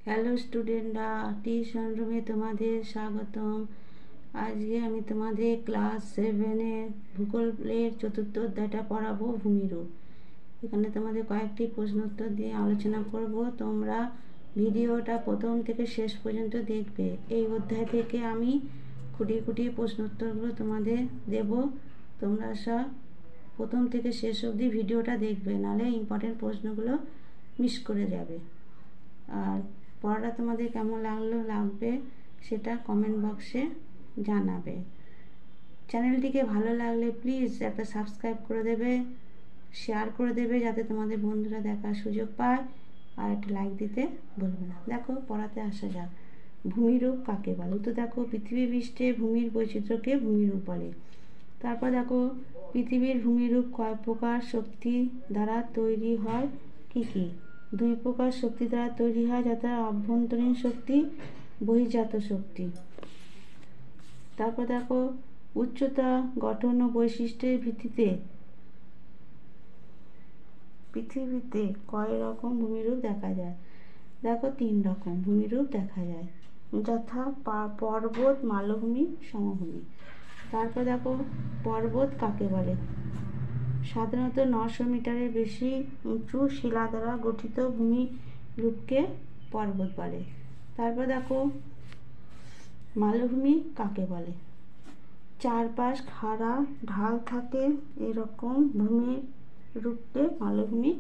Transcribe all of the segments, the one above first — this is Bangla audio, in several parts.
হ্যালো স্টুডেন্টরা, টিউশন রুমে তোমাদের স্বাগতম। আজকে আমি তোমাদের ক্লাস 7-এর ভূগোলের চতুর্থ অধ্যায়টা পড়াবো, ভূমিরূপ। এখানে তোমাদের কয়েকটি প্রশ্ন উত্তর দিয়ে আলোচনা করব। তোমরা ভিডিওটা প্রথম থেকে শেষ পর্যন্ত দেখবে। এই অধ্যায় থেকে আমি খুঁটিয়ে খুঁটিয়ে প্রশ্ন উত্তরগুলো তোমাদের দেব। তোমরা সব প্রথম থেকে শেষ অবধি ভিডিওটা দেখবে, নাহলে ইম্পর্টেন্ট প্রশ্নগুলো মিস করে যাবে। আর পড়াটা তোমাদের কেমন লাগবে সেটা কমেন্ট বক্সে জানাবে। চ্যানেলটিকে ভালো লাগলে প্লিজ একটা সাবস্ক্রাইব করে দেবে, শেয়ার করে দেবে, যাতে তোমাদের বন্ধুরা দেখার সুযোগ পায়, আর একটা লাইক দিতে ভুলবে না। দেখো, পড়াতে আসা যাক। ভূমিরূপ কাকে বলে? তো দেখো, পৃথিবী পৃষ্ঠে ভূমির বৈচিত্র্যকে ভূমিরূপ বলে। তারপর দেখো, পৃথিবীর ভূমিরূপ কয় প্রকার শক্তি দ্বারা তৈরি হয়? কি কি? 2 প্রকার শক্তি দ্বারা তৈরি হয়, যথা অভ্যন্তরীণ শক্তি, বহির্জাত শক্তি। তারপর দেখো, উচ্চতা, গঠন ও বৈশিষ্ট্যের ভিত্তিতে পৃথিবীতে কয় রকম ভূমিরূপ দেখা যায়? দেখো, 3 রকম ভূমিরূপ দেখা যায়, যথা পর্বত, মালভূমি, সমভূমি। তারপর দেখো, পর্বত কাকে বলে? সাধারণত 900 মিটারের বেশি উঁচু শিলা দ্বারা গঠিত ভূমিরূপকে পর্বত বলে। তারপর দেখো, মালভূমি কাকে বলে? চারপাশ খাড়া ঢাল থাকে এরকম ভূমিরূপকে মালভূমি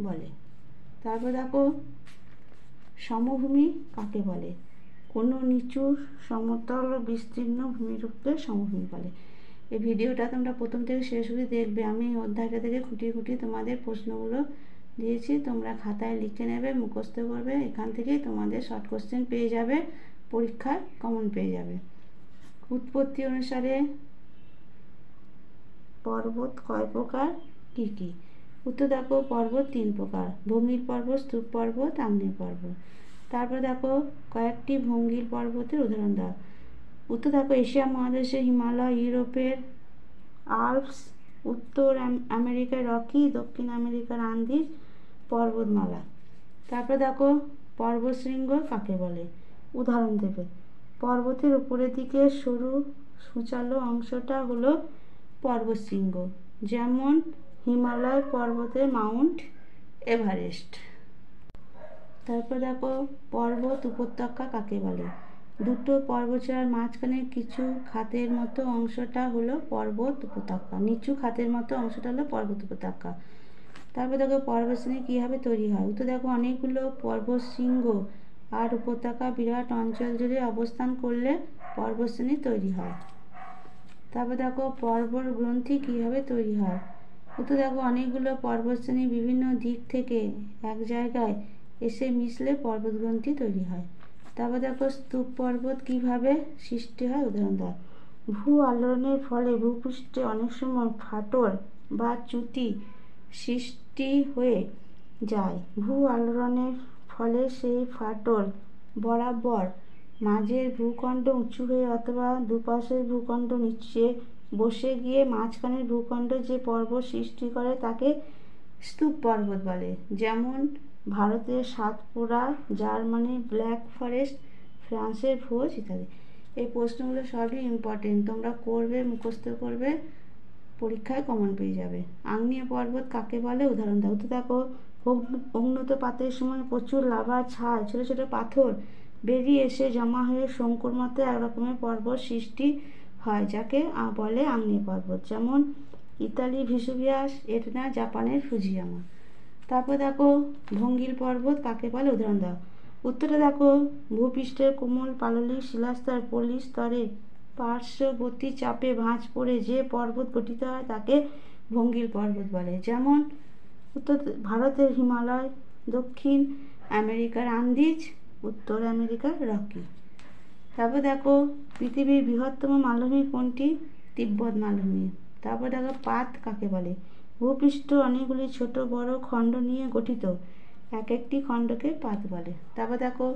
বলে। তারপর দেখো, সমভূমি কাকে বলে? কোনো নিচু সমতল বিস্তীর্ণ ভূমিরূপকে সমভূমি বলে। এই ভিডিওটা তোমরা প্রথম থেকে শেষ অবধি দেখবে। আমি এই অধ্যায়টা থেকে খুঁটিয়ে খুঁটিয়ে তোমাদের প্রশ্নগুলো দিয়েছি, তোমরা খাতায় লিখে নেবে, মুখস্থ করবে। এখান থেকেই তোমাদের শর্ট কোশ্চেন পেয়ে যাবে, পরীক্ষায় কমন পেয়ে যাবে। উৎপত্তি অনুসারে পর্বত কয় প্রকার, কি কি? উত্তর দেখো, পর্বত 3 প্রকার: ভঙ্গির পর্বত, স্তূপ পর্বত, আগ্নেয় পর্বত। তারপর দেখো, কয়েকটি ভঙ্গির পর্বতের উদাহরণ দাও। উত্তর দেখো, এশিয়া মহাদেশের হিমালয়, ইউরোপের আল্পস, উত্তর আমেরিকার রকি, দক্ষিণ আমেরিকার আন্দিজ পর্বতমালা। তারপর দেখো, পর্বতশৃঙ্গ কাকে বলে? উদাহরণ দেবে। পর্বতের উপরের দিকে সরু সূচালো অংশটা হলো পর্বতশৃঙ্গ, যেমন হিমালয় পর্বতের মাউন্ট এভারেস্ট। তারপর দেখো, পর্বত উপত্যকা কাকে বলে? দুটো পর্বতচূড়ার মাঝখানে কিছু খাতের মতো অংশটা হলো পর্বত উপত্যকা, নিচু খাতের মতো অংশটা হলো পর্বত উপত্যকা। তারপর দেখো, পর্বতশ্রেণী কীভাবে তৈরি হয়? তো দেখো, অনেকগুলো পর্বতশৃঙ্গ আর উপত্যকা বিরাট অঞ্চল জুড়ে অবস্থান করলে পর্বতশ্রেণী তৈরি হয়। তারপর দেখো, পর্বত গ্রন্থি কীভাবে তৈরি হয়? তো দেখো, অনেকগুলো পর্বতশ্রেণী বিভিন্ন দিক থেকে এক জায়গায় এসে মিশলে পর্বত গ্রন্থি তৈরি হয়। তারপর দেখো, স্তূপ পর্বত কীভাবে সৃষ্টি হয়? উদাহরণ দাও। ভূ আলোড়নের ফলে ভূপৃষ্ঠে অনেক সময় ফাটল বা চ্যুতি সৃষ্টি হয়ে যায়। ভূ আলোড়নের ফলে সেই ফাটল বরাবর মাঝের ভূখণ্ড উঁচু হয়ে অথবা দুপাশের ভূখণ্ড নিচে বসে গিয়ে মাঝখানের ভূখণ্ড যে পর্বত সৃষ্টি করে তাকে স্তূপ পর্বত বলে, যেমন ভারতের সাতপুরা, জার্মানির ব্ল্যাক ফরেস্ট, ফ্রান্সের ভোজ ইত্যাদি। এই প্রশ্নগুলো সবই ইম্পর্টেন্ট, তোমরা করবে, মুখস্থ করবে, পরীক্ষায় কমন পেয়ে যাবে। আগ্নেয় পর্বত কাকে বলে? উদাহরণ দাও। তো দেখো, অগ্নুৎপাতের সময় প্রচুর লাভার ছাই, ছোটো ছোটো পাথর বেরিয়ে এসে জমা হয়ে শঙ্কুর মতো এক রকমের পর্বত সৃষ্টি হয়, যাকে বলে আগ্নেয় পর্বত, যেমন ইতালির ভেসুভিয়াস, এটনা জাপানের ফুজিয়ামা। তারপর দেখো, ভঙ্গির পর্বত কাকে বলে? উদাহরণ দাও। উত্তরটা দেখো, ভূপৃষ্ঠের কোমল পাললিক শিলাস্তর পলি স্তরে পার্শ্ববর্তী চাপে ভাঁজ পড়ে যে পর্বত গঠিত হয় তাকে ভঙ্গির পর্বত বলে, যেমন উত্তর ভারতের হিমালয়, দক্ষিণ আমেরিকার আন্দিজ, উত্তর আমেরিকার রকি। তারপর দেখো, পৃথিবীর বৃহত্তম মালভূমি কোনটি? তিব্বত মালভূমি। তারপর দেখো, পাত কাকে বলে? ভূপৃষ্ঠ অনেকগুলি ছোট বড় খণ্ড নিয়ে গঠিত, এক একটি খণ্ডকে পাত বলে। তারপর দেখো,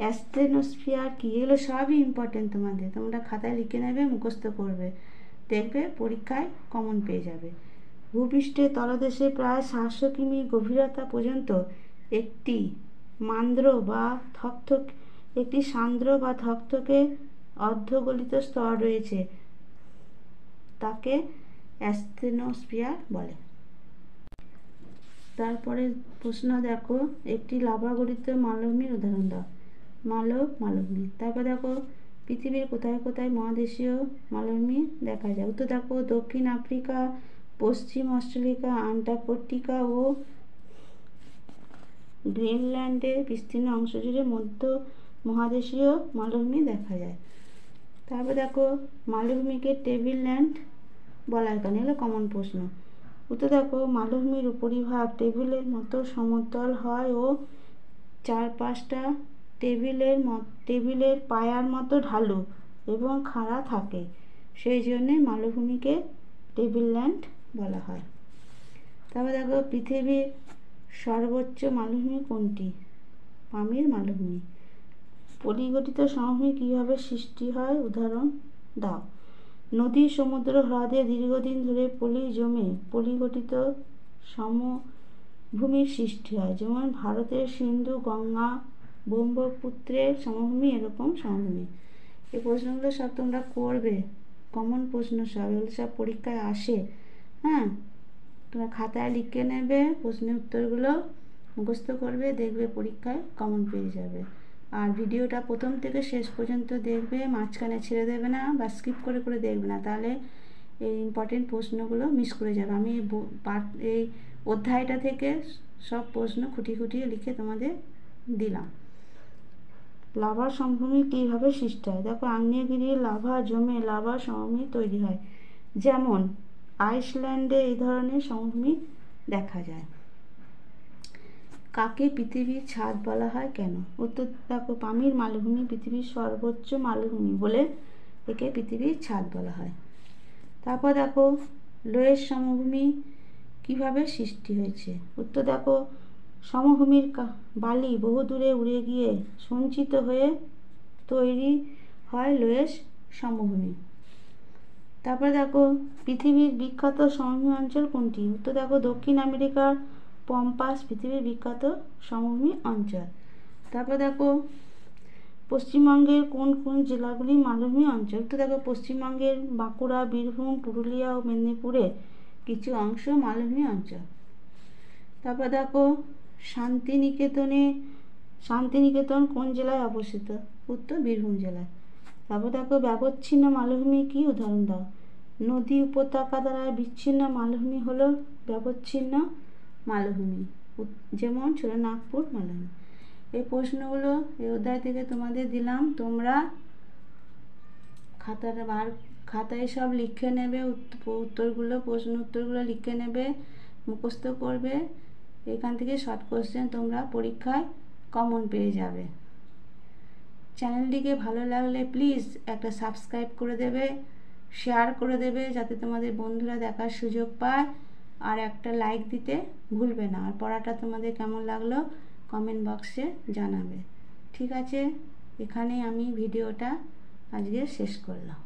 অ্যাস্টেনোস্ফিয়ার কি? এগুলো সবই ইম্পর্টেন্ট তোমাদের, তোমরা খাতায় লিখে নেবে, মুখস্থ করবে, দেখবে পরীক্ষায় কমন পেয়ে যাবে। ভূপৃষ্ঠের তলদেশে প্রায় 700 কিমি গভীরতা পর্যন্ত একটি মান্দ্র বা থকথক একটি সান্দ্র বা থকথকে অর্ধগলিত স্তর রয়েছে, তাকে অ্যাসথেনোস্ফিয়ার বলে। তারপরে প্রশ্ন দেখো, একটি লাভা গঠিত মালভূমির উদাহরণ দাও। মালভূমি। তারপর দেখো, পৃথিবীর কোথায় কোথায় মহাদেশীয় মালভূমি দেখা যায়? উত্তর দেখো, দক্ষিণ আফ্রিকা, পশ্চিম অস্ট্রেলিয়া, আন্টার্কটিকা ও গ্রিনল্যান্ডের বিস্তীর্ণ অংশ জুড়ে মধ্য মহাদেশীয় মালভূমি দেখা যায়। তারপর দেখো, মালভূমিকে টেবিল ল্যান্ড বলা হয় কেন? এগুলো কমন প্রশ্ন। উত্তর দেখো, মালভূমির উপরিভাগ টেবিলের মতো সমতল হয় ও চারপাশটা টেবিলের পায়ার মতো ঢালু এবং খাড়া থাকে, সেই জন্যে মালভূমিকে টেবিল ল্যান্ড বলা হয়। তারপর দেখো, পৃথিবীর সর্বোচ্চ মালভূমি কোনটি? পামির মালভূমি। পলিগঠিত সমভূমি কীভাবে সৃষ্টি হয়? উদাহরণ দাও। নদী, সমুদ্র, হ্রদে দীর্ঘদিন ধরে পলি জমে পলিগঠিত সমভূমির সৃষ্টি হয়, যেমন ভারতের সিন্ধু, গঙ্গা, ব্রহ্মপুত্রের সমভূমি এরকম সমভূমি। এই প্রশ্নগুলো সব তোমরা করবে, কমন প্রশ্ন সব, এগুলো সব পরীক্ষায় আসে। হ্যাঁ, তোমরা খাতায় লিখে নেবে, প্রশ্নের উত্তরগুলো মুখস্থ করবে, দেখবে পরীক্ষায় কমন পেয়ে যাবে। আর ভিডিওটা প্রথম থেকে শেষ পর্যন্ত দেখবে, মাঝখানে ছেড়ে দেবে না বা স্কিপ করে করে দেখবে না, তাহলে এই ইম্পর্টেন্ট প্রশ্নগুলো মিস করে যাবে। আমি এই অধ্যায়টা থেকে সব প্রশ্ন খুঁটিয়ে খুঁটিয়ে লিখে তোমাদের দিলাম। লাভা সমভূমি কীভাবে সৃষ্টি হয়? দেখো, আগ্নেয়গিরির লাভা জমে লাভা সমভূমি তৈরি হয়, যেমন আইসল্যান্ডে এই ধরনের সমভূমি দেখা যায়। কাকে পৃথিবীর ছাদ বলা হয় কেন? উত্তর দেখো, পামির মালভূমি পৃথিবীর সর্বোচ্চ মালভূমি বলে একে পৃথিবীর ছাদ বলা হয়। তারপর দেখো, লোয়েস সমভূমি কিভাবে সৃষ্টি হয়েছে? উত্তর দেখো, সমভূমির বালি বহু দূরে উড়ে গিয়ে সঞ্চিত হয়ে তৈরি হয় লোয়েস সমভূমি। তারপরে দেখো, পৃথিবীর বিখ্যাত সমভূমি অঞ্চল কোনটি? উত্তর দেখো, দক্ষিণ আমেরিকার পম্পাস পৃথিবীর বিখ্যাত সমভূমি অঞ্চল। তারপর দেখো, পশ্চিমবঙ্গের কোন কোন জেলাগুলি মালভূমি অঞ্চল? তো দেখো, পশ্চিমবঙ্গের বাঁকুড়া, বীরভূম, পুরুলিয়া ও মেদিনীপুরের কিছু অংশ মালভূমি অঞ্চল। তারপর দেখো, শান্তিনিকেতন কোন জেলায় অবস্থিত? উত্তর বীরভূম জেলায়। তারপর দেখো, ব্যবচ্ছিন্ন মালভূমি কি? উদাহরণ দাও। নদী উপত্যকা দ্বারা বিচ্ছিন্ন মালভূমি হলো ব্যবচ্ছিন্ন মালভূমি, যেমন ছিল নাগপুর মালভূমি। এই প্রশ্নগুলো এই অধ্যায় থেকে তোমাদের দিলাম, তোমরা খাতায় সব লিখে নেবে, প্রশ্ন উত্তরগুলো লিখে নেবে, মুখস্থ করবে। এখান থেকে শর্ট কোশ্চেন তোমরা পরীক্ষায় কমন পেয়ে যাবে। চ্যানেলটিকে ভালো লাগলে প্লিজ একটা সাবস্ক্রাইব করে দেবে, শেয়ার করে দেবে, যাতে তোমাদের বন্ধুরা দেখার সুযোগ পায়, আর একটা লাইক দিতে ভুলবে না। আর পড়াটা তোমাদের কেমন লাগলো কমেন্ট বক্সে জানাবে। ঠিক আছে, এখানেই আমি ভিডিওটা আজকে শেষ করলাম।